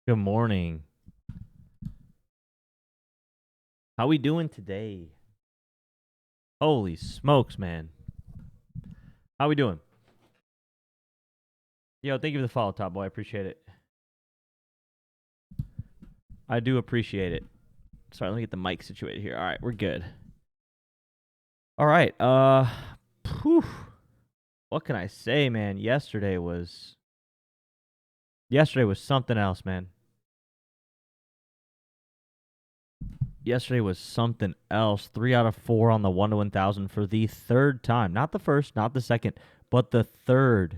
Good morning. How we doing today? Holy smokes, man. How we doing? Yo, thank you for the follow, Top Boy. I appreciate it. I do appreciate it. Sorry, let me get the mic situated here. All right, we're good. All right. Whew. What can I say, man? Yesterday was something else, man. Yesterday was something else. 3 out of 4 on the 1 to 1,000 for the third time. Not the first, not the second, but the third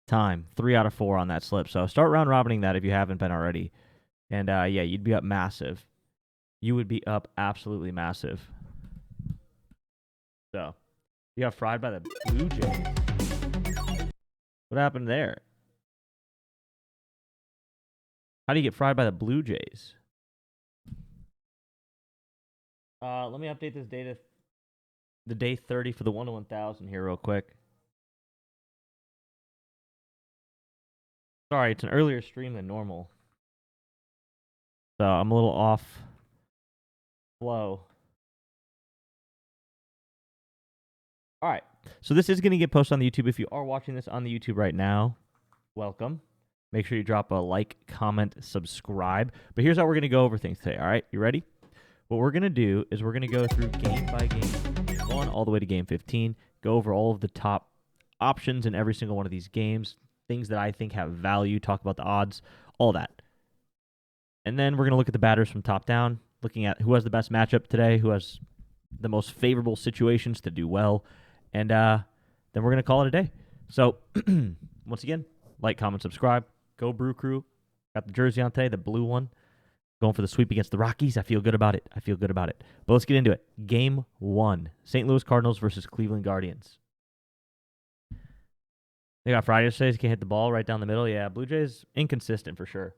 time. 3 out of 4 on that slip. So start round robining that if you haven't been already. And yeah, you'd be up massive. You would be up absolutely massive. So you got fried by the Blue Jays. What happened there? How do you get fried by the Blue Jays? Let me update this data. The day 30 for the 1 to 1,000 here real quick. Sorry, it's an earlier stream than normal. So I'm a little off flow. All right. So this is going to get posted on the YouTube. If you are watching this on the YouTube right now, welcome. Make sure you drop a like, comment, subscribe. But here's how we're going to go over things today. All right. You ready? What we're going to do is we're going to go through game by game 1 all the way to game 15, go over all of the top options in every single one of these games, things that I think have value, talk about the odds, all that. And then we're going to look at the batters from top down, looking at who has the best matchup today, who has the most favorable situations to do well, and then we're going to call it a day. So once again, like, comment, subscribe. Go Brew Crew. Got the jersey on today, the blue one. Going for the sweep against the Rockies. I feel good about it. But let's get into it. Game 1. St. Louis Cardinals versus Cleveland Guardians. They got Friday yesterday. Can't hit the ball right down the middle. Yeah, Blue Jays, inconsistent for sure.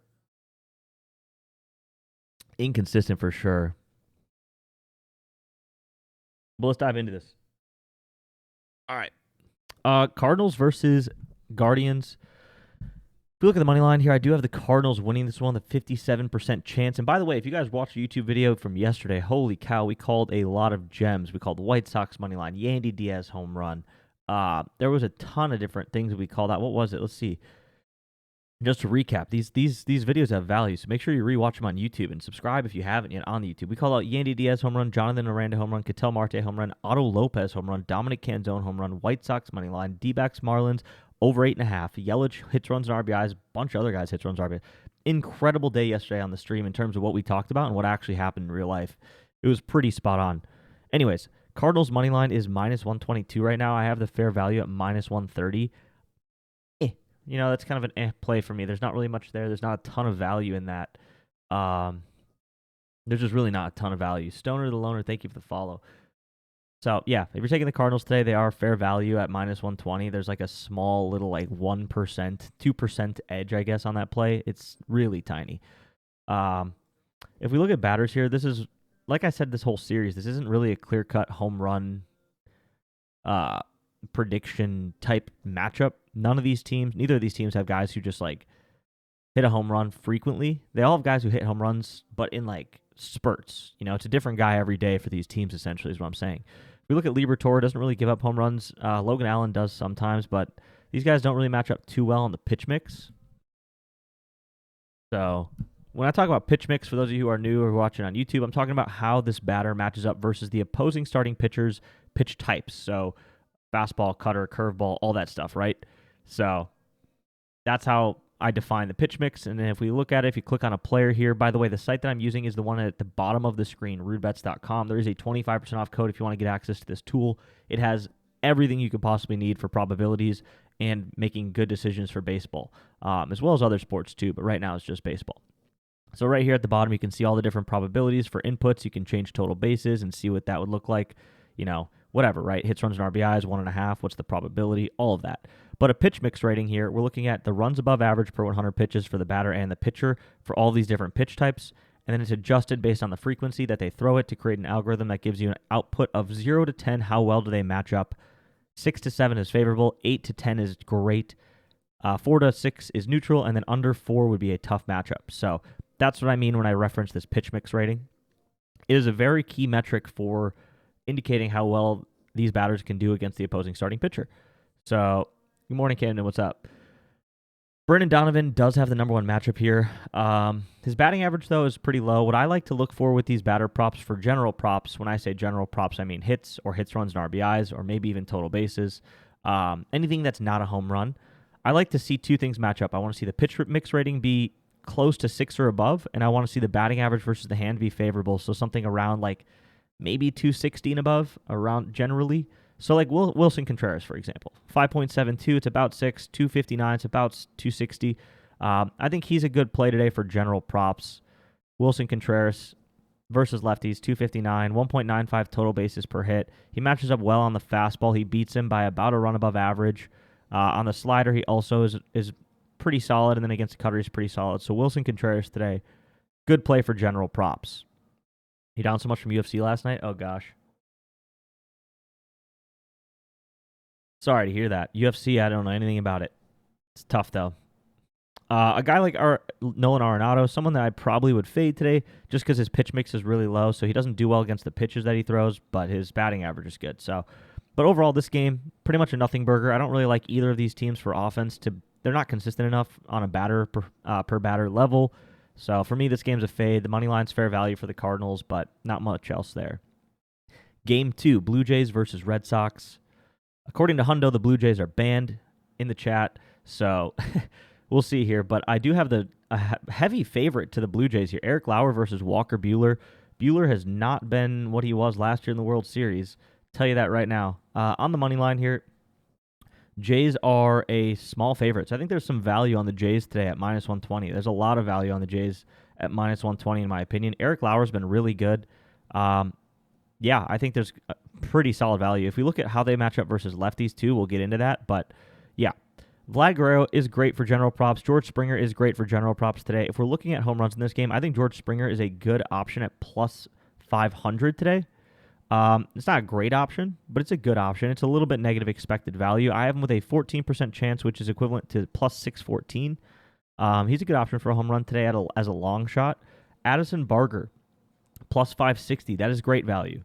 But let's dive into this. All right. Cardinals versus Guardians. If you look at the money line here, I do have the Cardinals winning this one, the 57% chance. And by the way, if you guys watched the YouTube video from yesterday, holy cow, we called a lot of gems. We called the White Sox money line, Yandy Diaz home run. There was a ton of different things we called out. What was it? Let's see. Just to recap, these videos have value, so make sure you rewatch them on YouTube and subscribe if you haven't yet on the YouTube. We call out Yandy Diaz home run, Jonathan Aranda home run, Ketel Marte home run, Otto Lopez home run, Dominic Canzone home run, White Sox money line, D-backs Marlins over 8.5, Yelich hits, runs, and RBIs, a bunch of other guys hits, runs, RBIs. Incredible day yesterday on the stream in terms of what we talked about and what actually happened in real life. It was pretty spot on. Anyways, Cardinals money line is minus 122 right now. I have the fair value at minus 130. That's kind of an play for me. There's not really much there. There's not a ton of value in that. There's just really not a ton of value. Stoner the Loner, thank you for the follow. So, yeah, if you're taking the Cardinals today, they are fair value at minus 120. There's like a small little 1%, 2% edge, I guess, on that play. It's really tiny. If we look at batters here, this is, like I said, this whole series, this isn't really a clear-cut home run prediction type matchup. Neither of these teams have guys who just hit a home run frequently. They all have guys who hit home runs, but in spurts. It's a different guy every day for these teams, essentially, is what I'm saying. If we look at Liberatore, doesn't really give up home runs. Logan Allen does sometimes, but these guys don't really match up too well on the pitch mix. So when I talk about pitch mix, for those of you who are new or watching on YouTube, I'm talking about how this batter matches up versus the opposing starting pitcher's pitch types. So fastball, cutter, curveball, all that stuff, right? So that's how I define the pitch mix. And then if we look at it, if you click on a player here, by the way, the site that I'm using is the one at the bottom of the screen, rudebets.com. There is a 25% off code if you want to get access to this tool. It has everything you could possibly need for probabilities and making good decisions for baseball, as well as other sports too, but right now it's just baseball. So right here at the bottom, you can see all the different probabilities for inputs. You can change total bases and see what that would look like, whatever, right? Hits, runs, and RBIs, 1.5. What's the probability? All of that. But a pitch mix rating here, we're looking at the runs above average per 100 pitches for the batter and the pitcher for all these different pitch types. And then it's adjusted based on the frequency that they throw it to create an algorithm that gives you an output of 0 to 10. How well do they match up? 6 to 7 is favorable. 8 to 10 is great. 4 to 6 is neutral, and then under 4 would be a tough matchup. So that's what I mean when I reference this pitch mix rating. It is a very key metric for indicating how well these batters can do against the opposing starting pitcher. So, good morning, Camden. What's up? Brendan Donovan does have the number one matchup here. His batting average, though, is pretty low. What I like to look for with these batter props for general props, when I say general props, I mean hits or hits, runs, and RBIs, or maybe even total bases. Anything that's not a home run. I like to see two things match up. I want to see the pitch mix rating be close to 6 or above, and I want to see the batting average versus the hand be favorable. So something around like maybe 260 and above, around generally. So like Wilson Contreras, for example, 5.72, it's about 6, 259, it's about 260. I think he's a good play today for general props. Wilson Contreras versus lefties, 259, 1.95 total bases per hit. He matches up well on the fastball. He beats him by about a run above average. On the slider, he also is pretty solid, and then against the cutter, he's pretty solid. So Wilson Contreras today, good play for general props. He down so much from UFC last night? Oh, gosh. Sorry to hear that. UFC, I don't know anything about it. It's tough, though. A guy like Nolan Arenado, someone that I probably would fade today just because his pitch mix is really low, so he doesn't do well against the pitches that he throws, but his batting average is good. But overall, this game, pretty much a nothing burger. I don't really like either of these teams for offense. They're not consistent enough on a batter per batter level. So for me, this game's a fade. The money line's fair value for the Cardinals, but not much else there. Game 2, Blue Jays versus Red Sox. According to Hundo, the Blue Jays are banned in the chat, so we'll see here. But I do have a heavy favorite to the Blue Jays here. Eric Lauer versus Walker Buehler. Buehler has not been what he was last year in the World Series. Tell you that right now. On the money line here, Jays are a small favorite. So I think there's some value on the Jays today at minus 120. There's a lot of value on the Jays at minus 120 in my opinion. Eric Lauer's been really good. Yeah, I think there's pretty solid value. If we look at how they match up versus lefties too, we'll get into that. But yeah, Vlad Guerrero is great for general props. George Springer is great for general props today. If we're looking at home runs in this game, I think George Springer is a good option at plus 500 today. It's not a great option, but it's a good option. It's a little bit negative expected value. I have him with a 14% chance, which is equivalent to plus 614. He's a good option for a home run today as a long shot. Addison Barger, plus 560. That is great value.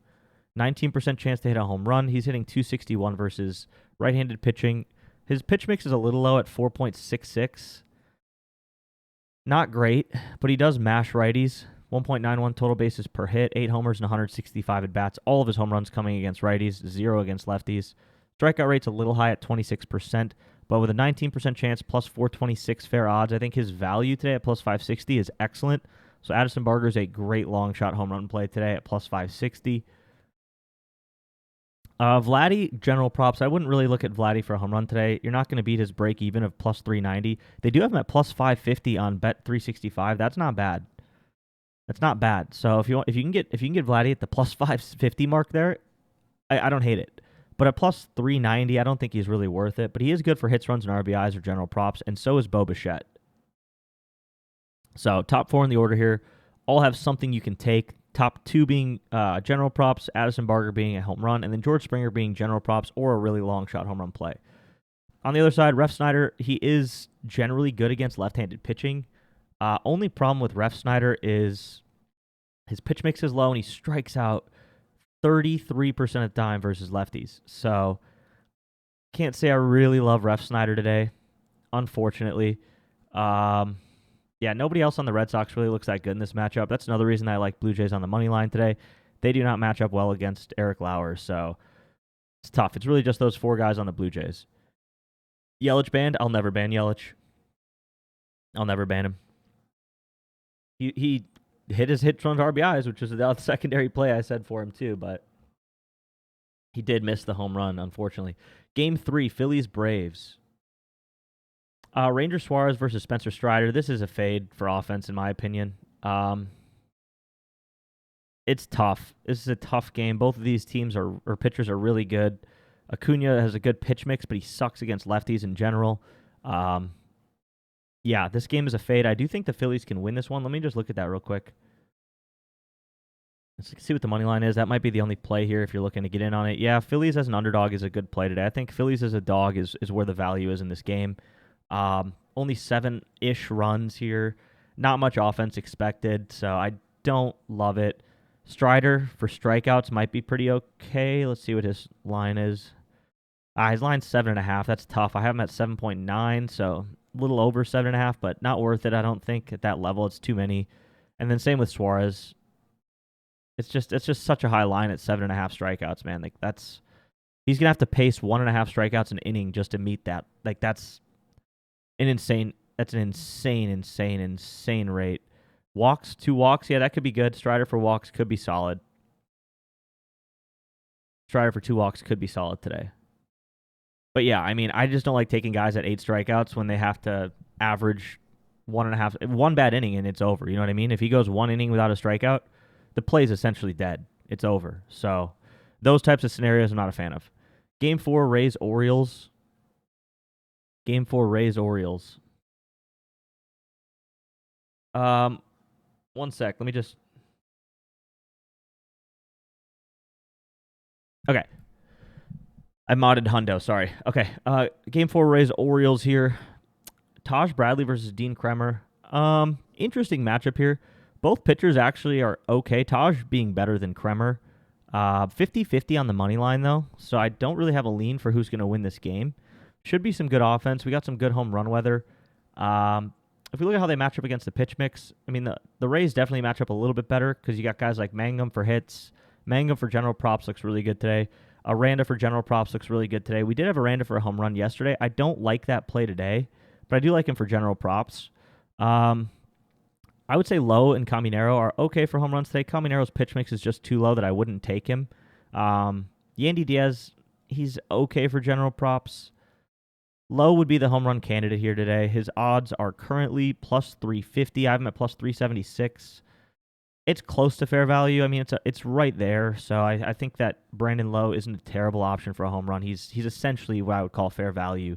19% chance to hit a home run. He's hitting 261 versus right-handed pitching. His pitch mix is a little low at 4.66. Not great, but he does mash righties. 1.91 total bases per hit, 8 homers and 165 at-bats. All of his home runs coming against righties, 0 against lefties. Strikeout rate's a little high at 26%, but with a 19% chance, plus 426 fair odds, I think his value today at plus 560 is excellent. So Addison Barger is a great long shot home run play today at plus 560. Vladdy, general props. I wouldn't really look at Vladdy for a home run today. You're not going to beat his break even of plus 390. They do have him at plus 550 on Bet 365. That's not bad. That's not bad. So if you can get Vladdy at the plus 550 mark there, I don't hate it. But at plus 390, I don't think he's really worth it. But he is good for hits, runs, and RBIs or general props, and so is Bo Bichette. So top 4 in the order here all have something you can take. Top 2 being general props, Addison Barger being a home run, and then George Springer being general props or a really long shot home run play. On the other side, Ref Snyder, he is generally good against left-handed pitching. Only problem with Ref Snyder is his pitch mix is low and he strikes out 33% of the time versus lefties. So can't say I really love Ref Snyder today, unfortunately. Yeah, nobody else on the Red Sox really looks that good in this matchup. That's another reason I like Blue Jays on the money line today. They do not match up well against Eric Lauer, so it's tough. It's really just those 4 guys on the Blue Jays. Yelich banned? I'll never ban Yelich. I'll never ban him. He hit his hit runs RBIs, which was the secondary play I said for him too, but he did miss the home run, unfortunately. Game 3, Phillies Braves. Ranger Suarez versus Spencer Strider. This is a fade for offense, in my opinion. It's tough. This is a tough game. Both of these teams or pitchers are really good. Acuna has a good pitch mix, but he sucks against lefties in general. Yeah, this game is a fade. I do think the Phillies can win this one. Let me just look at that real quick. Let's see what the money line is. That might be the only play here if you're looking to get in on it. Yeah, Phillies as an underdog is a good play today. I think Phillies as a dog is where the value is in this game. Only 7-ish runs here. Not much offense expected, so I don't love it. Strider for strikeouts might be pretty okay. Let's see what his line is. His line's 7.5. That's tough. I have him at 7.9, so a little over 7.5, but not worth it. I don't think at that level. It's too many. And then same with Suarez. It's just such a high line at 7.5 strikeouts, man. Like he's gonna have to pace 1.5 strikeouts an inning just to meet that. Like that's an insane rate. Walks, 2 walks, yeah, that could be good. Strider for walks could be solid. Strider for 2 walks could be solid today. But yeah, I mean, I just don't like taking guys at 8 strikeouts when they have to average 1 bad inning and it's over. You know what I mean? If he goes 1 inning without a strikeout, the play's essentially dead. It's over. So those types of scenarios I'm not a fan of. Game 4, Rays Orioles. Game 4, Rays Orioles. 1 sec. Let me just. Okay. I modded Hundo. Sorry. Okay. Game 4, Rays Orioles here. Taj Bradley versus Dean Kremer. Interesting matchup here. Both pitchers actually are okay. Taj being better than Kremer. 50-50 on the money line, though, so I don't really have a lean for who's going to win this game. Should be some good offense. We got some good home run weather. If we look at how they match up against the pitch mix, I mean, the Rays definitely match up a little bit better because you got guys like Mangum for hits. Mangum for general props looks really good today. Aranda for general props looks really good today. We did have Aranda for a home run yesterday. I don't like that play today, but I do like him for general props. I would say Lowe and Caminero are okay for home runs today. Caminero's pitch mix is just too low that I wouldn't take him. Yandy Diaz, he's okay for general props. Lowe would be the home run candidate here today. His odds are currently plus 350. I have him at plus 376. It's close to fair value. I mean, it's right there. So I think that Brandon Lowe isn't a terrible option for a home run. He's essentially what I would call fair value,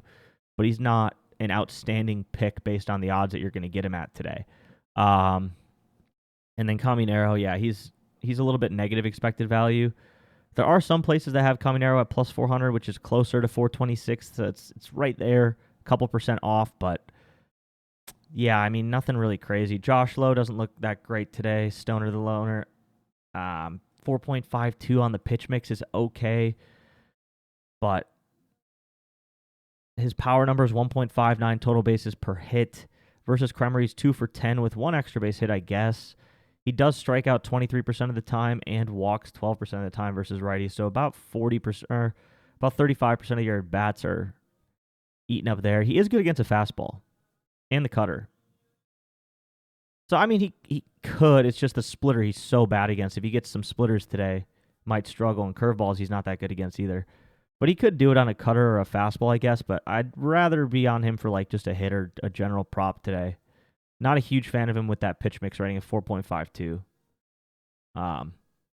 but he's not an outstanding pick based on the odds that you're going to get him at today. And then Caminero, yeah, he's a little bit negative expected value. There are some places that have Caminero at plus 400, which is closer to 426. So it's right there, a couple percent off, but yeah, I mean, nothing really crazy. Josh Lowe doesn't look that great today. Stoner the loner. 4.52 on the pitch mix is okay, but his power number is 1.59 total bases per hit versus Kremer. He's 2 for 10 with 1 extra base hit, I guess. He does strike out 23% of the time and walks 12% of the time versus righties. So about 40% or about 35% of your bats are eaten up there. He is good against a fastball and the cutter. So, I mean, he could. It's just the splitter he's so bad against. If he gets some splitters today, might struggle. And curveballs he's not that good against either. But he could do it on a cutter or a fastball, I guess. But I'd rather be on him for like just a hit or a general prop today. Not a huge fan of him with that pitch mix rating of 4.52. So,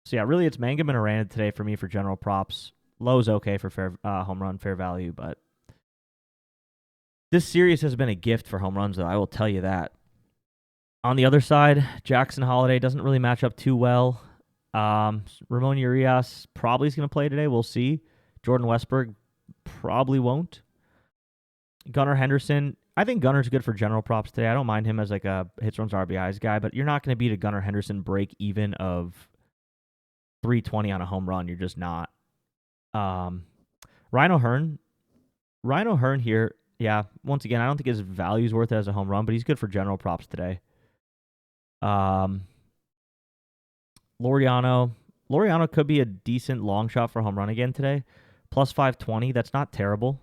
yeah, really it's Mangum and Aranda today for me for general props. Lowe's okay for fair home run, fair value. But this series has been a gift for home runs, though. I will tell you that. On the other side, Jackson Holiday doesn't really match up too well. Ramon Urias probably is going to play today. We'll see. Jordan Westberg probably won't. Gunnar Henderson, I think Gunner's good for general props today. I don't mind him as like a hits, runs, RBIs guy, but you're not going to beat a Gunnar Henderson break even of 320 on a home run. You're just not. Ryan O'Hearn here, yeah, once again, I don't think his value's worth it as a home run, but he's good for general props today. Laureano could be a decent long shot for a home run again today. Plus 520, that's not terrible.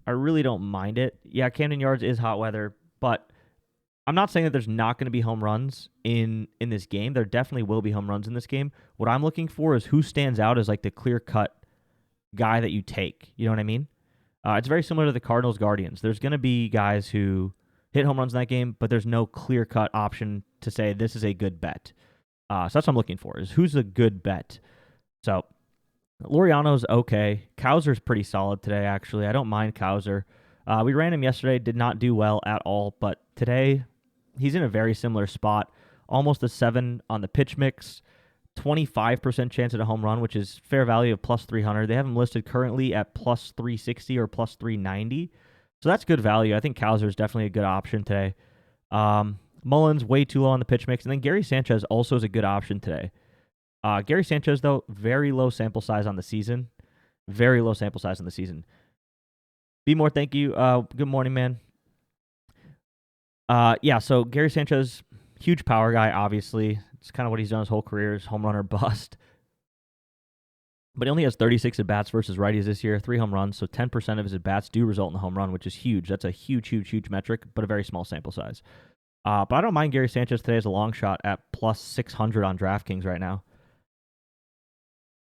I really don't mind it. Yeah, Camden Yards is hot weather, but I'm not saying that there's not going to be home runs in this game. There definitely will be home runs in this game. What I'm looking for is who stands out as like the clear-cut guy that you take. You know what I mean? It's very similar to the Cardinals Guardians. There's going to be guys who hit home runs in that game, but there's no clear-cut option to say this is a good bet. So that's what I'm looking for, is who's a good bet. So Laureano's okay. Kowser's pretty solid today, actually. I don't mind Kowser. We ran him yesterday, did not do well at all, but today he's in a very similar spot. Almost a 7 on the pitch mix, 25% chance at a home run, which is fair value of plus 300. They have him listed currently at plus 360 or plus 390. So that's good value. I think Cowser is definitely a good option today. Mullins way too low on the pitch mix, and then Gary Sanchez also is a good option today. Gary Sanchez, though, very low sample size on the season. Very low sample size on the season. Be more, thank you. Good morning, man. Yeah, so Gary Sanchez, huge power guy, obviously. It's kind of what he's done his whole career, is home run or bust. But he only has 36 at-bats versus righties this year, 3 home runs, so 10% of his at-bats do result in a home run, which is huge. That's a huge, huge, huge metric, but a very small sample size. But I don't mind Gary Sanchez today as a long shot at plus 600 on DraftKings right now.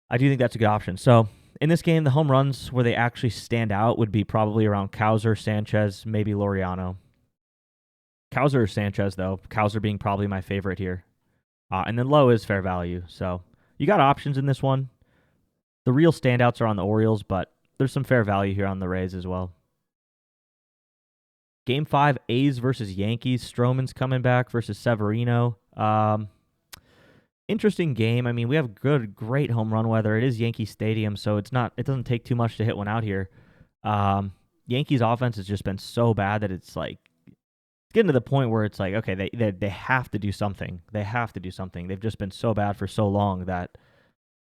I do think that's a good option. So in this game, the home runs where they actually stand out would be probably around Cowser, Sanchez, maybe Laureano. Cowser or Sanchez, though. Cowser being probably my favorite here. And then low is fair value. So you got options in this one. The real standouts are on the Orioles, but there's some fair value here on the Rays as well. Game 5, A's versus Yankees. Stroman's coming back versus Severino. Interesting game. I mean, we have great home run weather. It is Yankee Stadium, so it doesn't take too much to hit one out here. Yankees offense has just been so bad that it's like getting to the point where it's like, okay, they have to do something. They have to do something. They've just been so bad for so long that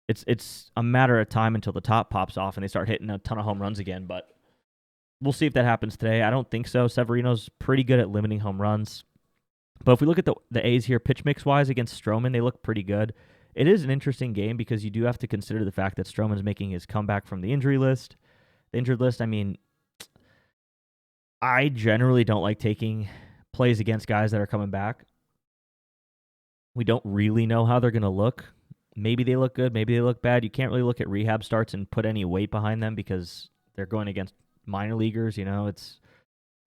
it's a matter of time until the top pops off and they start hitting a ton of home runs again. But we'll see if that happens today. I don't think so. Severino's pretty good at limiting home runs. But if we look at the A's here, pitch mix-wise against Stroman, they look pretty good. It is an interesting game because you do have to consider the fact that Stroman's making his comeback from the injury list. The injured list, I mean, I generally don't like taking plays against guys that are coming back. We don't really know how they're going to look. Maybe they look good, maybe they look bad. You can't really look at rehab starts and put any weight behind them because they're going against minor leaguers. You know, it's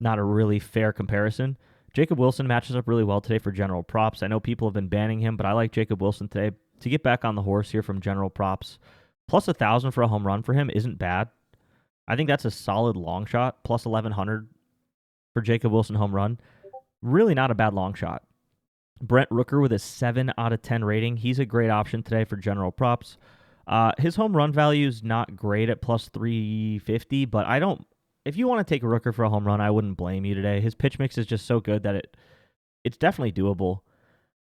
not a really fair comparison. Jacob Wilson matches up really well today for general props. I know people have been banning him, but I like Jacob Wilson today to get back on the horse here from general props. Plus 1,000 for a home run for him isn't bad. I think that's a solid long shot. Plus 1,100 for Jacob Wilson home run. Really not a bad long shot. Brent Rooker with a 7 out of 10 rating. He's a great option today for general props. His home run value is not great at plus 350, but if you want to take a Rooker for a home run, I wouldn't blame you today. His pitch mix is just so good that it's definitely doable.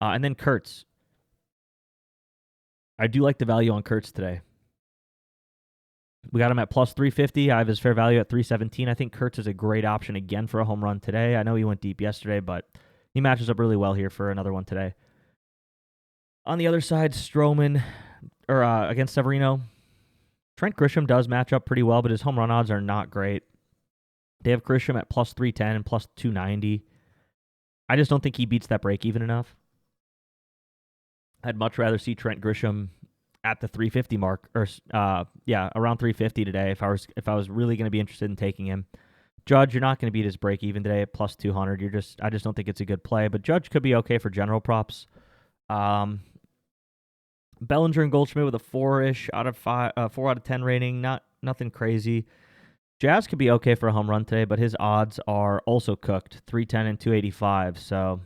And then Kurtz. I do like the value on Kurtz today. We got him at plus 350. I have his fair value at 317. I think Kurtz is a great option again for a home run today. I know he went deep yesterday, but he matches up really well here for another one today. On the other side, Stroman, or against Severino, Trent Grisham does match up pretty well, but his home run odds are not great. They have Grisham at plus 310 and plus 290. I just don't think he beats that break even enough. I'd much rather see Trent Grisham at the 350 mark, or around 350 today. If I was really going to be interested in taking him. Judge, you're not going to beat his break even today at plus 200. I just don't think it's a good play. But Judge could be okay for general props. Bellinger and Goldschmidt with a 4 out of 10 rating. Nothing crazy. Jazz could be okay for a home run today, but his odds are also cooked, 310 and 285. So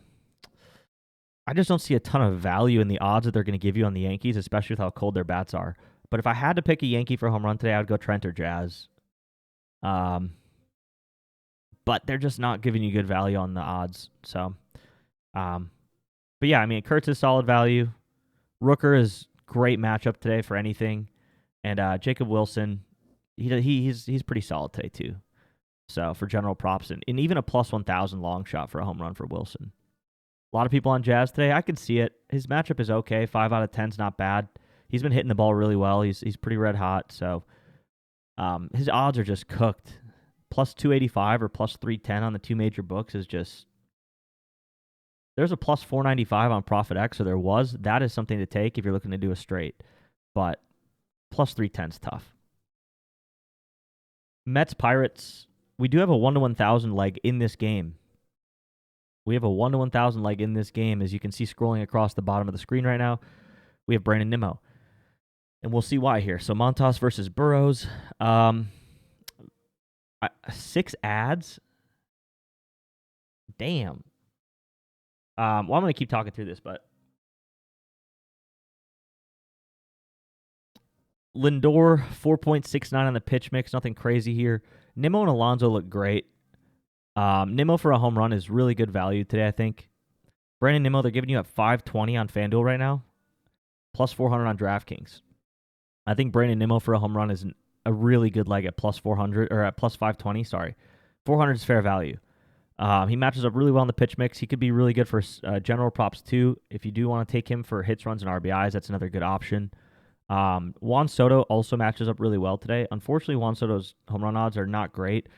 I just don't see a ton of value in the odds that they're going to give you on the Yankees, especially with how cold their bats are. But if I had to pick a Yankee for a home run today, I would go Trent or Jazz. But they're just not giving you good value on the odds. So, but yeah, I mean, Kurtz is solid value. Rooker is great matchup today for anything, and Jacob Wilson, he's pretty solid today too. So for general props and even a plus 1,000 long shot for a home run for Wilson. A lot of people on Jazz today. I can see it. His matchup is okay. 5 out of 10 is not bad. He's been hitting the ball really well. He's pretty red hot. So his odds are just cooked. Plus 285 or plus 310 on the two major books is just... There's a plus 495 on Profit X, or there was. That is something to take if you're looking to do a straight. But plus 310 is tough. Mets, Pirates. We do have a 1-to-1,000 leg in this game. We have a 1-to-1,000 leg in this game, as you can see scrolling across the bottom of the screen right now. We have Brandon Nimmo. And we'll see why here. So Montas versus Burrows. 6 ads. Damn. Well, I'm going to keep talking through this, but Lindor, 4.69 on the pitch mix. Nothing crazy here. Nimmo and Alonso look great. Nimmo for a home run is really good value today, I think. Brandon Nimmo, they're giving you at 520 on FanDuel right now, plus 400 on DraftKings. I think Brandon Nimmo for a home run is a really good leg at plus 400, or at plus 520, sorry. 400 is fair value. He matches up really well in the pitch mix. He could be really good for general props too. If you do want to take him for hits, runs, and RBIs, that's another good option. Juan Soto also matches up really well today. Unfortunately, Juan Soto's home run odds are not great.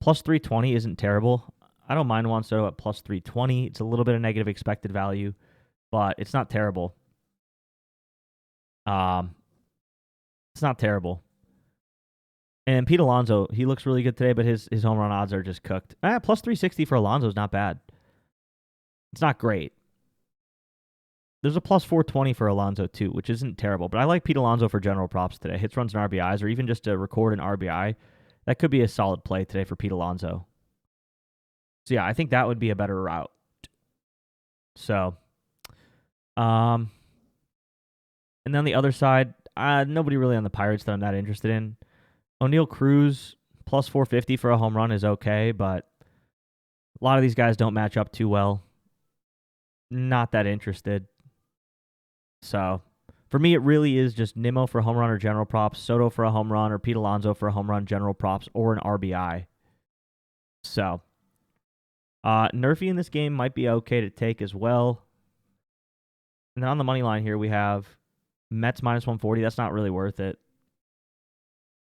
Plus 320 isn't terrible. I don't mind Juan Soto at plus 320. It's a little bit of negative expected value, but it's not terrible. It's not terrible. And Pete Alonso, he looks really good today, but his home run odds are just cooked. Plus 360 for Alonso is not bad. It's not great. There's a plus 420 for Alonso too, which isn't terrible. But I like Pete Alonso for general props today. Hits, runs, and RBIs, or even just to record an RBI. That could be a solid play today for Pete Alonso. So yeah, I think that would be a better route. So, and then on the other side, nobody really on the Pirates that I'm that interested in. O'Neal Cruz, plus 450 for a home run is okay, but a lot of these guys don't match up too well. Not that interested. So, for me, it really is just Nimmo for a home run or general props, Soto for a home run, or Pete Alonso for a home run, general props, or an RBI. So, Nerfy in this game might be okay to take as well. And then on the money line here, we have Mets minus 140. That's not really worth it.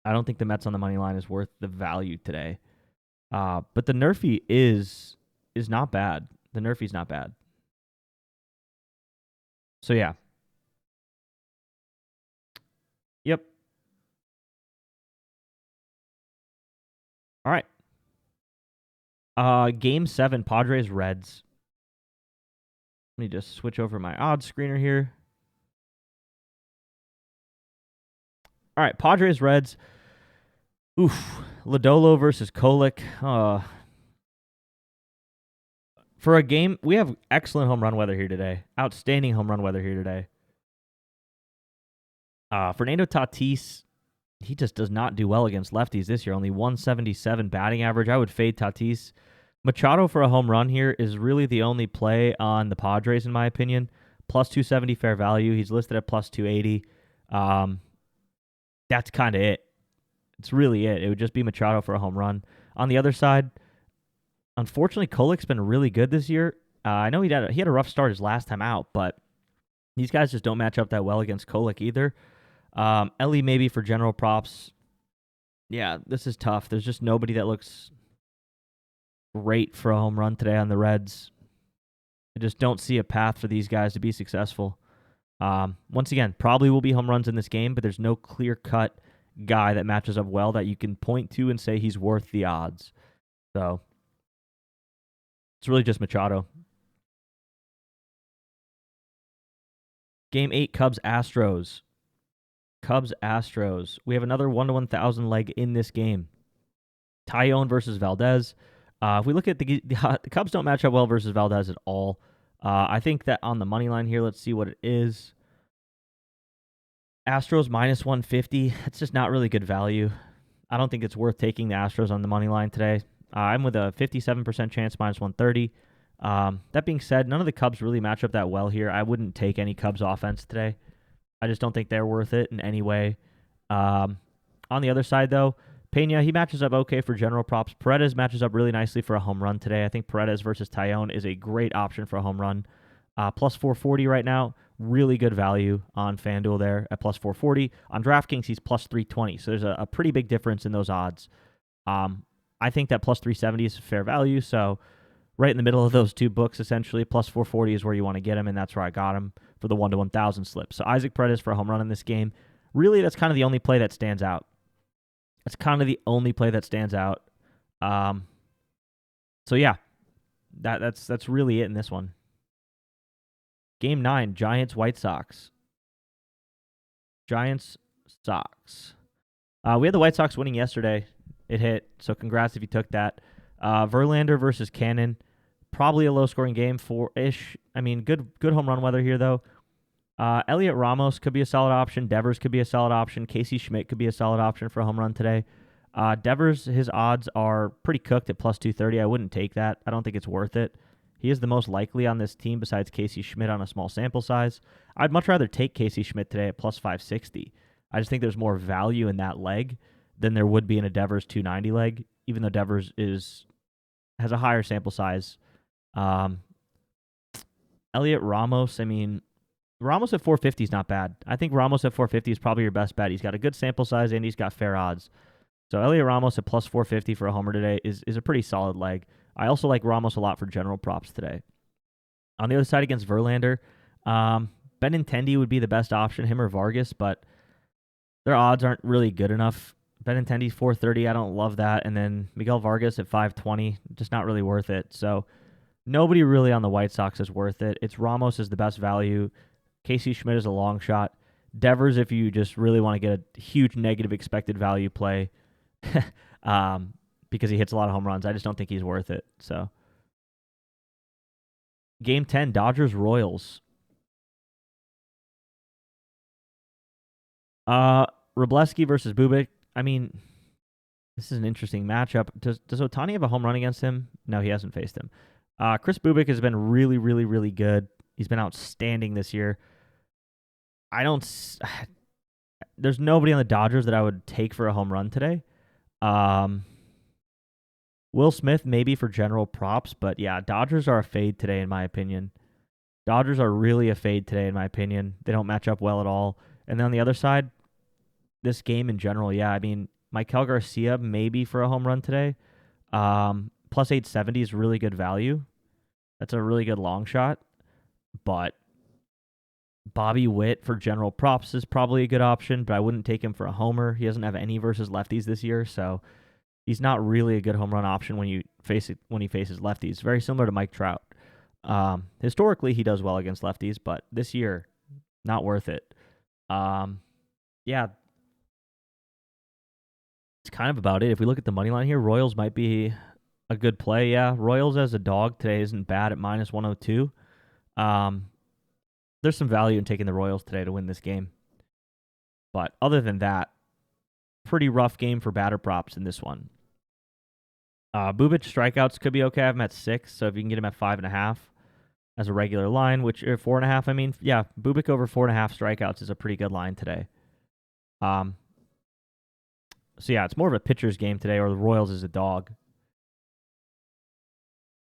I don't think the Mets on the money line is worth the value today. But the Nerfy is not bad. The Nerfy's not bad. So, yeah. Yep. All right. Game 7, Padres Reds. Let me just switch over my odds screener here. All right, Padres Reds. Oof. Lodolo versus Kolek. For a game, we have excellent home run weather here today. Outstanding home run weather here today. Fernando Tatis, he just does not do well against lefties this year. Only 177 batting average. I would fade Tatis. Machado for a home run here is really the only play on the Padres, in my opinion. Plus 270 fair value. He's listed at plus 280. That's kind of it. It's really it. It would just be Machado for a home run. On the other side, unfortunately, Kolek's been really good this year. I know he had a rough start his last time out, but these guys just don't match up that well against Kolek either. Ellie maybe for general props. Yeah, this is tough. There's just nobody that looks great for a home run today on the Reds. I just don't see a path for these guys to be successful. Once again, probably will be home runs in this game, but there's no clear-cut guy that matches up well that you can point to and say he's worth the odds. So, it's really just Machado. Game 8, Cubs-Astros. Cubs-Astros. We have another 1-to-1,000 leg in this game. Taillon versus Valdez. If we look at the Cubs don't match up well versus Valdez at all. I think that on the money line here, let's see what it is. Astros minus 150. It's just not really good value. I don't think it's worth taking the Astros on the money line today. I'm with a 57% chance minus 130. That being said, none of the Cubs really match up that well here. I wouldn't take any Cubs offense today. I just don't think they're worth it in any way. On the other side, though, Pena, he matches up okay for general props. Paredes matches up really nicely for a home run today. I think Paredes versus Taillon is a great option for a home run. Plus 440 right now. Really good value on FanDuel there at plus 440. On DraftKings, he's plus 320. So there's a pretty big difference in those odds. I think that plus 370 is fair value. So right in the middle of those two books, essentially, plus 440 is where you want to get him, and that's where I got him for the 1-to-1,000 slip. So Isaac Paredes for a home run in this game. Really, that's kind of the only play that stands out. That's kind of the only play that stands out. So yeah, that's really it in this one. Game 9, Giants-White Sox. Giants-Sox. We had the White Sox winning yesterday. It hit, so congrats if you took that. Verlander versus Cannon. Probably a low-scoring game, 4-ish. I mean, good home run weather here, though. Elliot Ramos could be a solid option. Devers could be a solid option. Casey Schmidt could be a solid option for a home run today. Devers, his odds are pretty cooked at plus 230. I wouldn't take that. I don't think it's worth it. He is the most likely on this team besides Casey Schmidt on a small sample size. I'd much rather take Casey Schmidt today at plus 560. I just think there's more value in that leg than there would be in a Devers 290 leg, even though Devers has a higher sample size. Elliot Ramos, Ramos at 450 is not bad. I think Ramos at 450 is probably your best bet. He's got a good sample size and he's got fair odds. So Elliot Ramos at plus 450 for a homer today is a pretty solid leg. I also like Ramos a lot for general props today. On the other side against Verlander, Benintendi would be the best option, him or Vargas, but their odds aren't really good enough. Benintendi's 430, I don't love that. And then Miguel Vargas at 520, just not really worth it. So nobody really on the White Sox is worth it. It's Ramos is the best value. Casey Schmidt is a long shot. Devers, if you just really want to get a huge negative expected value play, because he hits a lot of home runs. I just don't think he's worth it. So, Game 10, Dodgers-Royals. Wroblewski versus Bubik. This is an interesting matchup. Does Ohtani have a home run against him? No, he hasn't faced him. Chris Bubik has been really, really, really good. He's been outstanding this year. There's nobody on the Dodgers that I would take for a home run today. Will Smith maybe for general props, but yeah, Dodgers are a fade today in my opinion. Dodgers are really a fade today in my opinion. They don't match up well at all. And then on the other side, this game in general, yeah, Maikel Garcia maybe for a home run today. Plus 870 is really good value. That's a really good long shot. But Bobby Witt for general props is probably a good option, but I wouldn't take him for a homer. He doesn't have any versus lefties this year, so he's not really a good home run option when he faces lefties. Very similar to Mike Trout. Historically, he does well against lefties, but this year, not worth it. Yeah, it's kind of about it. If we look at the money line here, Royals might be a good play. Yeah, Royals as a dog today isn't bad at minus 102. There's some value in taking the Royals today to win this game. But other than that, pretty rough game for batter props in this one. Bubic strikeouts could be okay. I have him at 6, so if you can get him at 5.5 as a regular line, which 4.5, yeah, Bubic over 4.5 strikeouts is a pretty good line today. So yeah, it's more of a pitcher's game today, or the Royals is a dog.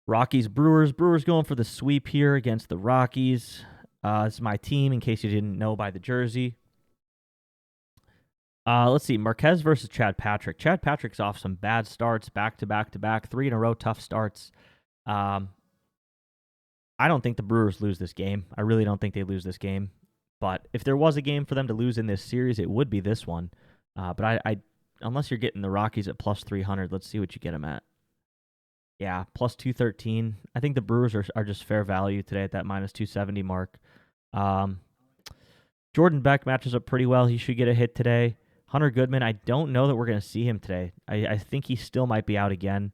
Rockies, Brewers. Brewers going for the sweep here against the Rockies. This is my team, in case you didn't know by the jersey. Let's see. Marquez versus Chad Patrick. Chad Patrick's off some bad starts, back-to-back-to-back, 3 in a row, tough starts. I don't think the Brewers lose this game. I really don't think they lose this game. But if there was a game for them to lose in this series, it would be this one. But I unless you're getting the Rockies at plus 300, let's see what you get them at. Yeah, plus 213. I think the Brewers are just fair value today at that minus 270 mark. Jordan Beck matches up pretty well. He should get a hit today. Hunter Goodman, I don't know that we're going to see him today. I think he still might be out again.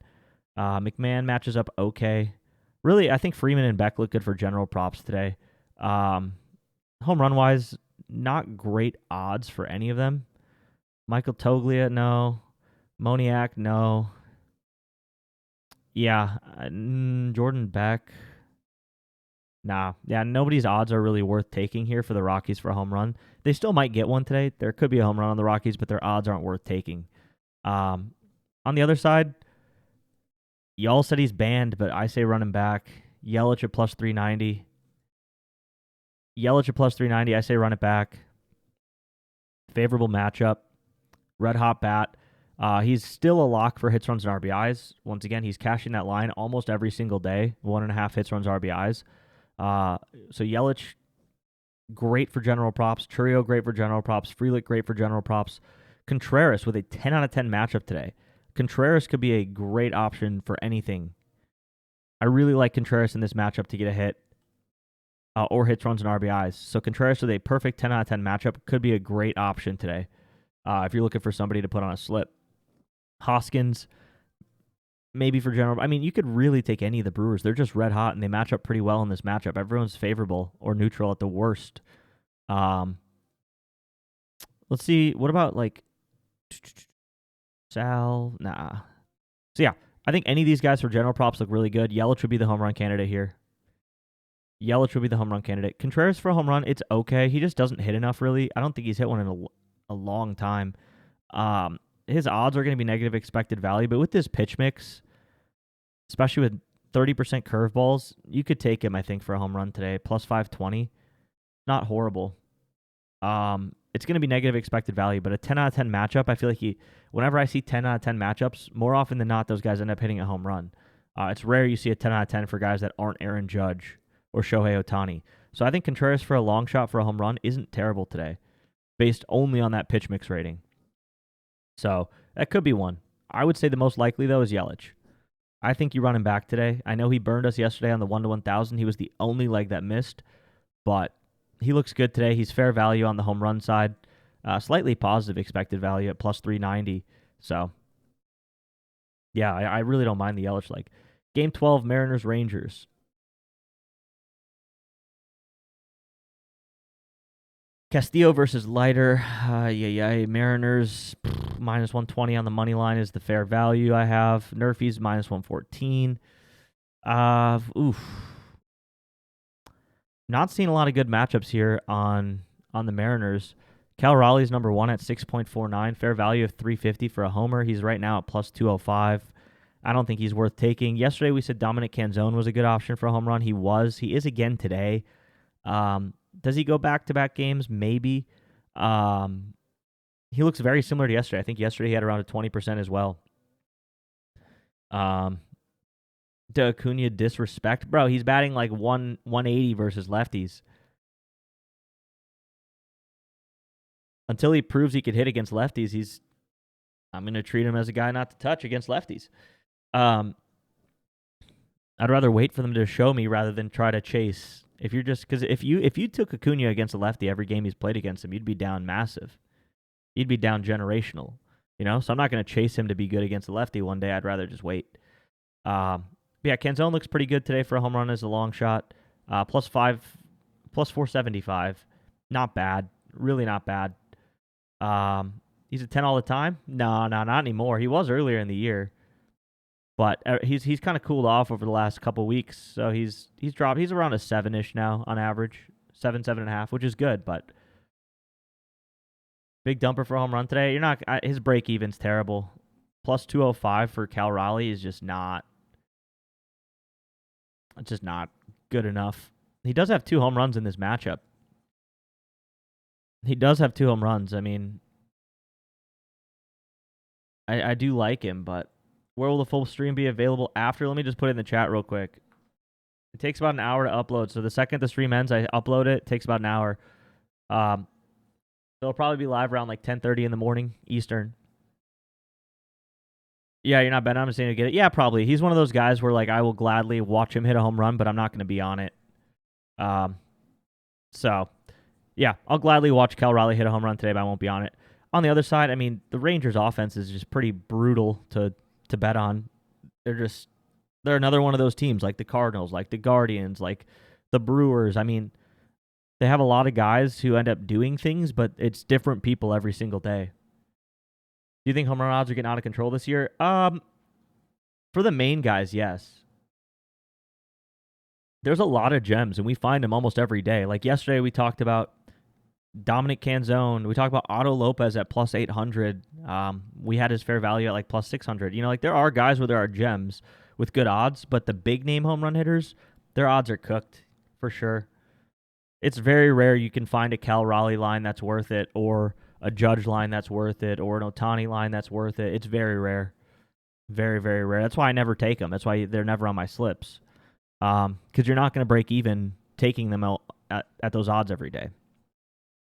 McMahon matches up okay. Really, I think Freeman and Beck look good for general props today. Home run-wise, not great odds for any of them. Michael Toglia, no. Moniak, no. Yeah, Jordan Beck. Nah. Yeah, nobody's odds are really worth taking here for the Rockies for a home run. They still might get one today. There could be a home run on the Rockies, but their odds aren't worth taking. On the other side, y'all said he's banned, but I say run him back. Yelich at plus 390. I say run it back. Favorable matchup. Red hot bat. He's still a lock for hits, runs, and RBIs. Once again, he's cashing that line almost every single day. 1.5 hits, runs, RBIs. So Yelich, great for general props. Churio, great for general props. Frelick, great for general props. Contreras with a 10 out of 10 matchup today. Contreras could be a great option for anything. I really like Contreras in this matchup to get a hit or hits, runs, and RBIs. So Contreras with a perfect 10 out of 10 matchup could be a great option today if you're looking for somebody to put on a slip. Hoskins, maybe for general. You could really take any of the Brewers. They're just red hot, and they match up pretty well in this matchup. Everyone's favorable or neutral at the worst. Let's see. What about, Sal, nah. So yeah, I think any of these guys for general props look really good. Yelich would be the home run candidate here. Yelich would be the home run candidate. Contreras for a home run, it's okay. He just doesn't hit enough, really. I don't think he's hit one in a long time. His odds are going to be negative expected value, but with this pitch mix, especially with 30% curveballs, you could take him, I think, for a home run today. Plus 520. Not horrible. It's going to be negative expected value, but a 10 out of 10 matchup, I feel like whenever I see 10 out of 10 matchups, more often than not, those guys end up hitting a home run. It's rare you see a 10 out of 10 for guys that aren't Aaron Judge or Shohei Ohtani. So I think Contreras for a long shot for a home run isn't terrible today, based only on that pitch mix rating. So that could be one. I would say the most likely, though, is Yelich. I think you run him back today. I know he burned us yesterday on the 1-to-1,000. He was the only leg that missed, but he looks good today. He's fair value on the home run side. Slightly positive expected value at plus 390. So, yeah, I really don't mind the Yelich leg. Game 12, Mariners-Rangers. Castillo versus Leiter. Mariners minus 120 on the money line is the fair value I have. Nerfies minus 114. Not seeing a lot of good matchups here on the Mariners. Cal Raleigh's number one at 6.49. Fair value of 350 for a homer. He's right now at plus 205. I don't think he's worth taking. Yesterday we said Dominic Canzone was a good option for a home run. He was. He is again today. Does he go back-to-back games? Maybe. He looks very similar to yesterday. I think yesterday he had around a 20% as well. To Acuna disrespect. Bro, he's batting like 180 versus lefties. Until he proves he could hit against lefties, I'm going to treat him as a guy not to touch against lefties. I'd rather wait for them to show me rather than try to chase. If you're just because if you took Acuna against a lefty every game he's played against him, you'd be down massive. You'd be down generational, So I'm not going to chase him to be good against a lefty one day. I'd rather just wait. Canzone looks pretty good today for a home run as a long shot. Plus 475. Not bad. Really not bad. He's a 10 all the time? No, not anymore. He was earlier in the year. But he's kind of cooled off over the last couple weeks. So he's dropped. He's around a 7-ish now on average. 7.5, which is good, but big dumper for a home run today. His break even's terrible. Plus 205 for Cal Raleigh is just not good enough. He does have 2 home runs in this matchup. He does have 2 home runs. I mean, I do like him, but where will the full stream be available after? Let me just put it in the chat real quick. It takes about an hour to upload. So the second the stream ends, I upload it. It takes about an hour. It'll probably be live around like 10:30 in the morning Eastern. Yeah, you're not betting. I'm just saying to get it. Yeah, probably. He's one of those guys where like I will gladly watch him hit a home run, but I'm not going to be on it. So, yeah, I'll gladly watch Cal Raleigh hit a home run today, but I won't be on it. On the other side, I mean, the Rangers' offense is just pretty brutal to bet on. They're another one of those teams like the Cardinals, like the Guardians, like the Brewers. I mean, they have a lot of guys who end up doing things, but it's different people every single day. Do you think home run odds are getting out of control this year? For the main guys, yes. There's a lot of gems, and we find them almost every day. Like yesterday, we talked about Dominic Canzone. We talked about Otto Lopez at plus 800. We had his fair value at like plus 600. There are guys where there are gems with good odds, but the big name home run hitters, their odds are cooked for sure. It's very rare you can find a Cal Raleigh line that's worth it, or a Judge line that's worth it, or an Ohtani line that's worth it. It's very rare. Very, very rare. That's why I never take them. That's why they're never on my slips. Because you're not going to break even taking them out at those odds every day.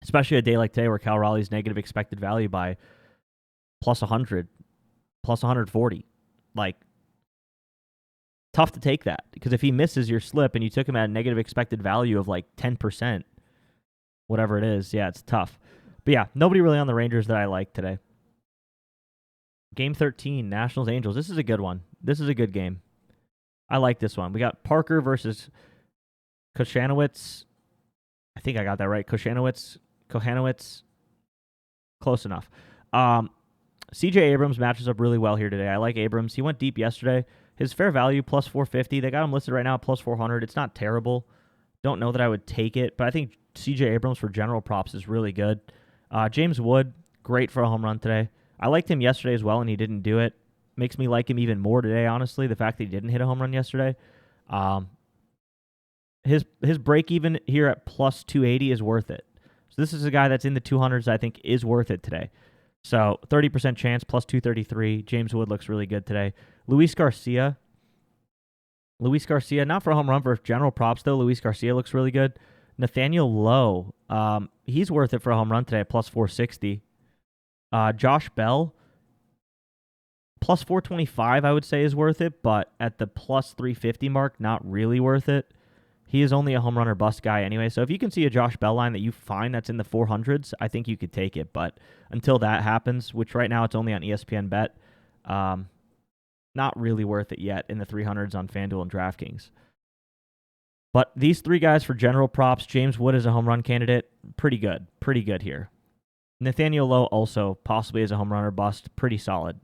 Especially a day like today where Cal Raleigh's negative expected value by plus 100, plus 140. Like, tough to take that. Because if he misses your slip and you took him at a negative expected value of like 10%, whatever it is, yeah, it's tough. But yeah, nobody really on the Rangers that I like today. Game 13, Nationals-Angels. This is a good one. This is a good game. I like this one. We got Parker versus Koshanowitz. I think I got that right. Koshanowitz. Close enough. CJ Abrams matches up really well here today. I like Abrams. He went deep yesterday. His fair value, plus 450. They got him listed right now at plus 400. It's not terrible. Don't know that I would take it, but I think CJ Abrams for general props is really good. James Wood, great for a home run today. I liked him yesterday as well, and he didn't do it. Makes me like him even more today, honestly, the fact that he didn't hit a home run yesterday. His break even here at plus 280 is worth it. So this is a guy that's in the 200s I think is worth it today. So 30% chance, plus 233. James Wood looks really good today. Luis Garcia, not for a home run, for general props, though. Luis Garcia looks really good. Nathaniel Lowe, he's worth it for a home run today at plus 460. Josh Bell, plus 425, I would say, is worth it, but at the plus 350 mark, not really worth it. He is only a home run or bust guy anyway, so if you can see a Josh Bell line that you find that's in the 400s, I think you could take it, but until that happens, which right now it's only on ESPN Bet, not really worth it yet in the 300s on FanDuel and DraftKings. But these three guys for general props, James Wood is a home run candidate, pretty good here. Nathaniel Lowe also possibly as a home run or bust, pretty solid.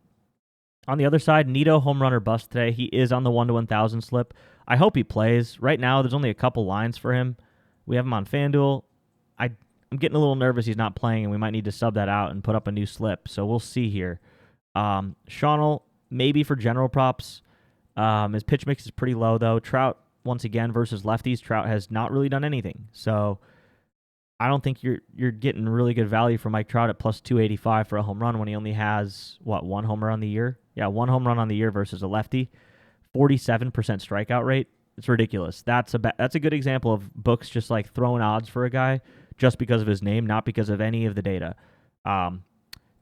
On the other side, Nito, home run or bust today. He is on the 1-to-1,000 slip. I hope he plays. Right now, there's only a couple lines for him. We have him on FanDuel. I'm getting a little nervous he's not playing, and we might need to sub that out and put up a new slip. So we'll see here. Shawnnell, maybe for general props. His pitch mix is pretty low, though. Trout, once again, versus lefties. Trout has not really done anything. So I don't think you're getting really good value for Mike Trout at plus 285 for a home run when he only has, one home run on the year? Yeah, one home run on the year versus a lefty. 47% strikeout rate. It's ridiculous. That's a good example of books just like throwing odds for a guy just because of his name, not because of any of the data.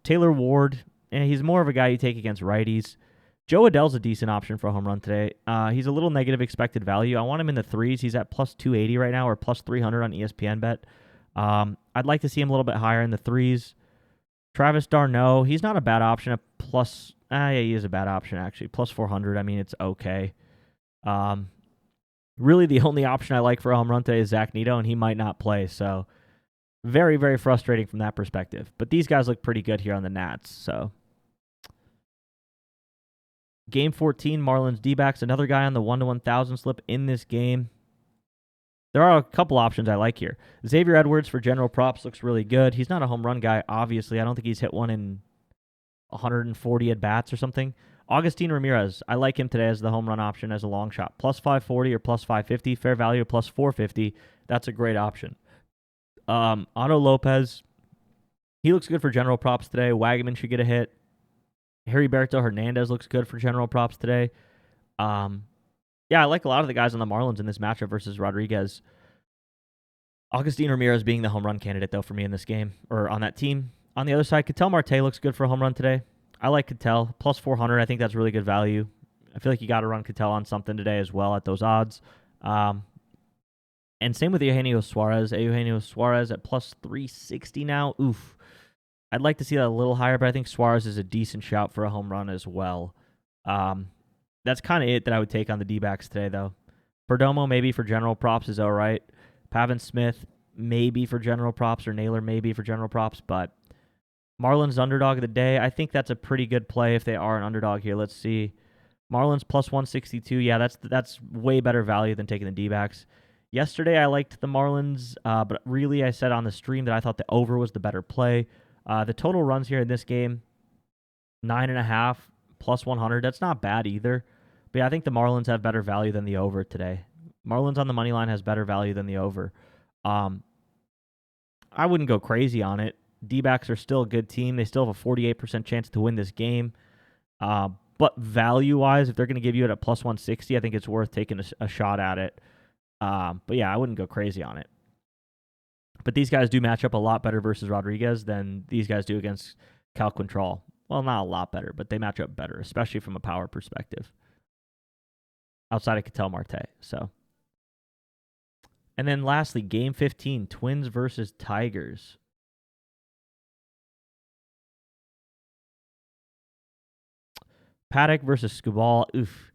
Taylor Ward, he's more of a guy you take against righties. Joe Adell's a decent option for a home run today. He's a little negative expected value. I want him in the threes. He's at plus 280 right now or plus 300 on ESPN Bet. I'd like to see him a little bit higher in the threes. Travis d'Arnaud, he's not a bad option at plus. Yeah, he is a bad option actually. Plus 400. I mean, it's okay. Really, the only option I like for a home run today is Zach Nito, and he might not play. So, very, very frustrating from that perspective. But these guys look pretty good here on the Nats. So, Game 14, Marlins D-backs. Another guy on the 1-to-1,000 slip in this game. There are a couple options I like here. Xavier Edwards for general props looks really good. He's not a home run guy, obviously. I don't think he's hit one in 140 at-bats or something. Augustin Ramirez, I like him today as the home run option as a long shot. Plus 540 or plus 550. Fair value plus 450. That's a great option. Otto Lopez, he looks good for general props today. Wagaman should get a hit. Heriberto Hernandez looks good for general props today. Yeah, I like a lot of the guys on the Marlins in this matchup versus Rodriguez. Augustin Ramirez being the home run candidate, though, for me in this game, or on that team. On the other side, Ketel Marte looks good for a home run today. I like Ketel. Plus 400, I think that's really good value. I feel like you got to run Ketel on something today as well at those odds. And same with Eugenio Suarez. Eugenio Suarez at plus 360 now. Oof. I'd like to see that a little higher, but I think Suarez is a decent shout for a home run as well. That's kind of it that I would take on the D-backs today, though. Perdomo maybe for general props is all right. Pavin Smith maybe for general props, or Naylor maybe for general props, but Marlins underdog of the day. I think that's a pretty good play if they are an underdog here. Let's see. Marlins plus 162. Yeah, that's way better value than taking the D-backs. Yesterday I liked the Marlins, but really I said on the stream that I thought the over was the better play. The total runs here in this game, 9.5 plus 100. That's not bad either. But yeah, I think the Marlins have better value than the over today. Marlins on the money line has better value than the over. I wouldn't go crazy on it. D-backs are still a good team. They still have a 48% chance to win this game. But value-wise, if they're going to give you it at plus 160, I think it's worth taking a shot at it. But yeah, I wouldn't go crazy on it. But these guys do match up a lot better versus Rodriguez than these guys do against Cal Quantrill. Well, not a lot better, but they match up better, especially from a power perspective. Outside of Ketel Marte. So. And then lastly, Game 15, Twins versus Tigers. Paddock versus Skubal. Oof.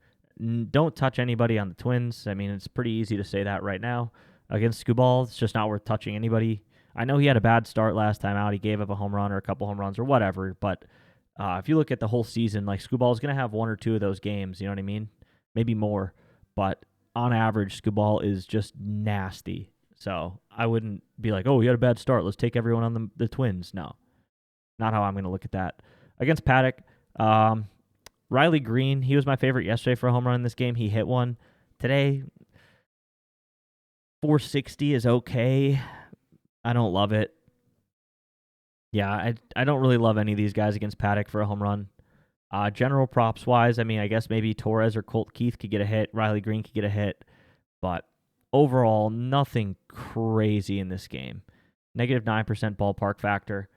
Don't touch anybody on the Twins. I mean, it's pretty easy to say that right now. Against Skubal, it's just not worth touching anybody. I know he had a bad start last time out. He gave up a home run or a couple home runs or whatever, but If you look at the whole season, like Scooball is going to have one or two of those games, you know what I mean? Maybe more. But on average, Scooball is just nasty. So I wouldn't be like, oh, you had a bad start. Let's take everyone on the Twins. No, not how I'm going to look at that. Against Paddock, Riley Green, he was my favorite yesterday for a home run in this game. He hit one. Today, 460 is okay. I don't love it. Yeah, I don't really love any of these guys against Paddock for a home run. General props wise, I mean, I guess maybe Torres or Colt Keith could get a hit. Riley Green could get a hit. But overall, nothing crazy in this game. Negative 9% ballpark factor.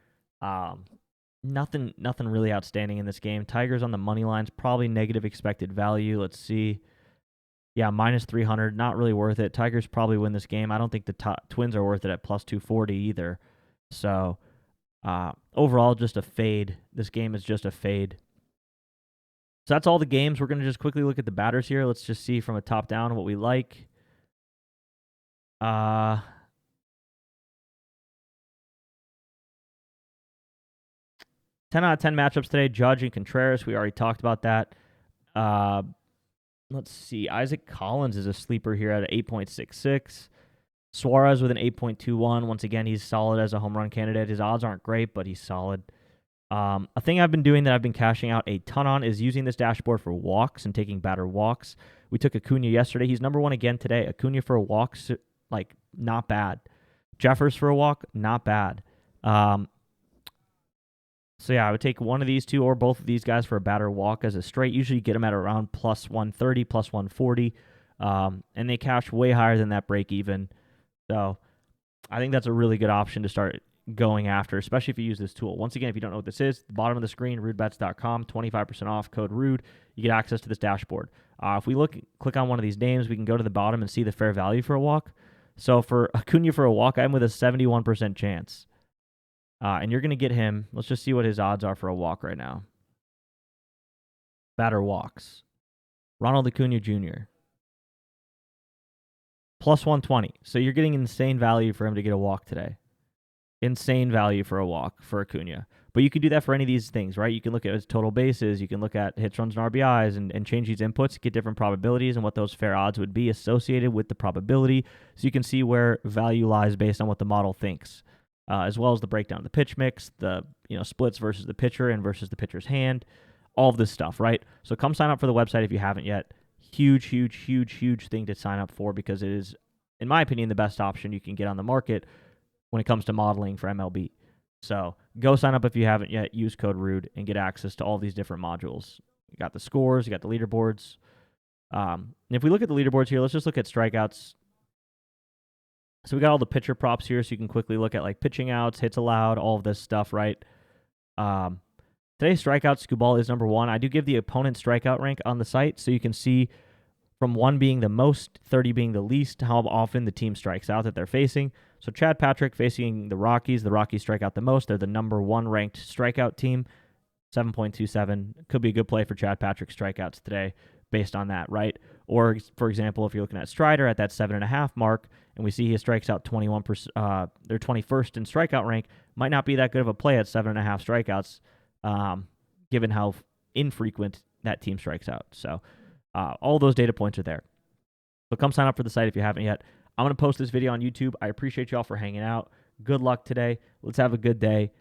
Nothing really outstanding in this game. Tigers on the money lines, probably negative expected value. Let's see. Yeah, minus 300, not really worth it. Tigers probably win this game. I don't think the Twins are worth it at plus 240 either. So overall, just a fade. This game is just a fade. So that's all the games. We're going to just quickly look at the batters here. Let's just see from a top down what we like. 10 out of 10 matchups today. Judge and Contreras. We already talked about that. Let's see. Isaac Collins is a sleeper here at 8.66. Suarez with an 8.21. Once again, he's solid as a home run candidate. His odds aren't great, but he's solid. A thing I've been doing that I've been cashing out a ton on is using this dashboard for walks and taking batter walks. We took Acuna yesterday. He's number one again today. Acuna for a walk, like, not bad. Jeffers for a walk, not bad. So, yeah, I would take one of these two or both of these guys for a batter walk as a straight. Usually you get them at around plus 130, plus 140, and they cash way higher than that break even. So I think that's a really good option to start going after, especially if you use this tool. Once again, if you don't know what this is, the bottom of the screen, rudebets.com, 25% off, code RUDE. You get access to this dashboard. If we click on one of these names, we can go to the bottom and see the fair value for a walk. So for Acuna for a walk, I'm with a 71% chance. And you're going to get him. Let's just see what his odds are for a walk right now. Batter walks. Ronald Acuna Jr. Plus 120. So you're getting insane value for him to get a walk today. Insane value for a walk for Acuna. But you can do that for any of these things, right? You can look at his total bases. You can look at hits, runs, and RBIs and change these inputs, get different probabilities and what those fair odds would be associated with the probability. So you can see where value lies based on what the model thinks, as well as the breakdown of the pitch mix, the splits versus the pitcher and versus the pitcher's hand, all of this stuff, right? So come sign up for the website if you haven't yet. Huge, huge, huge, huge thing to sign up for because it is, in my opinion, the best option you can get on the market when it comes to modeling for MLB. So go sign up if you haven't yet. Use code RUDE and get access to all these different modules. You got the scores, you got the leaderboards. And if we look at the leaderboards here, let's just look at strikeouts. So we got all the pitcher props here, so you can quickly look at like pitching outs, hits allowed, all of this stuff, right? Today's strikeouts, Scooball is number one. I do give the opponent strikeout rank on the site, so you can see from 1 being the most, 30 being the least, how often the team strikes out that they're facing. So Chad Patrick facing the Rockies strike out the most. They're the number one ranked strikeout team, 7.27. Could be a good play for Chad Patrick strikeouts today based on that, right? Or, for example, if you're looking at Strider at that 7.5 mark, and we see he strikes out 21%, they're 21st in strikeout rank, might not be that good of a play at 7.5 strikeouts, given how infrequent that team strikes out. So all those data points are there. So come sign up for the site if you haven't yet. I'm going to post this video on YouTube. I appreciate y'all for hanging out. Good luck today. Let's have a good day.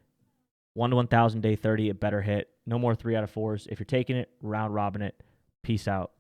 1 to 1,000 day 30, a better hit. No more 3 out of 4s. If you're taking it, round robin it. Peace out.